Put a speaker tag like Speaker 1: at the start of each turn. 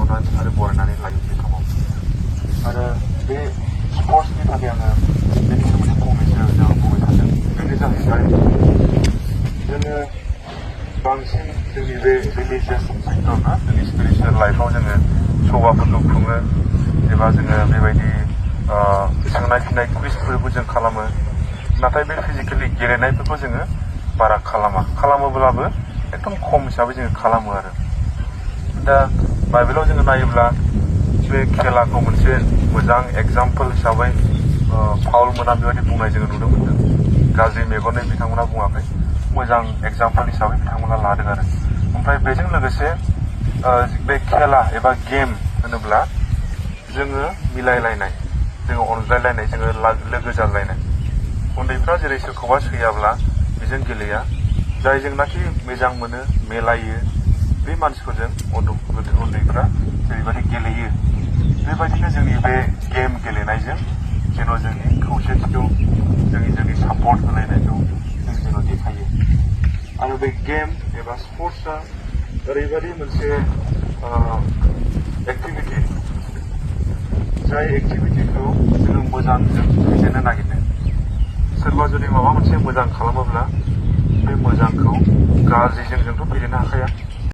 Speaker 1: आजावनानै आरो बरायनानै लायो बे समाव आरो बे स्पर्ट्सनि थाखाय आङो बेनि सोमोन्दै फंनैसो जों बुंनो सानदों बेनो जाहैबाय जोङो बांसिन जोंनि बे रिलिजियास सेक्टर ना जोंनि स्पिरिचुवेल लाइफआव जोङो सभाफोरखौ खुङो एबा जोङो बेबायदि सोंनाय फिन्नाय कुइजफोरबो जों खालामो नाथाय बे फिजिकेलि गेलेनायफोरखौ जोङो बारा खालामोब्लाबो एकदम खम हिसाबै जोङो खालामो आरो दा बाइबेलाव जोङो नायोब्ला बे खेलाखौ मोनसे मोजां एग्जाम्पल हिसाबै पाउल मोना बेबायदि बुंनाय जोङो नुनो मोनदों गाज्रि मेगननै बिथांमोना बुङाखै मोजां एग्जाम्पल हिसाबै बिथांमोना लादों आरो ओमफ्राय बेजों लोगोसे बे खेला एबा गेम होनोब्ला जोङो मिलायलायनाय जोङो अनज्लायलायनाय जोङो लोगो जालायनाय उन्दैफ्रा जेरै सोरखौबा सैयाब्ला बेजों गेलेया जायजोंनाखि मोजां मोनो मेलायो बे मानसिफोरजों उन्दैफ्रा जेरैबायदि गेलेयो बेबायदिनो जोंनि बे गेम गेलेनायजों जेन' जोंनि खौसेथिखौ जोंनि सापर्ट होलायनायखौ जों जेन' देखायो आरो बे गेम एबा स्पर्ट्सआ ओरैबायदि मोनसे एक्टिभिटि जाय एक्टिभिटिखौ जोङो मोजांजों दैदेननो नागिरदों सोरबा जुदि माबा मोनसे मोजां खालामोब्ला बे मोजांखौ गाज्रिजों जोंथ' दैदेननो हाखाया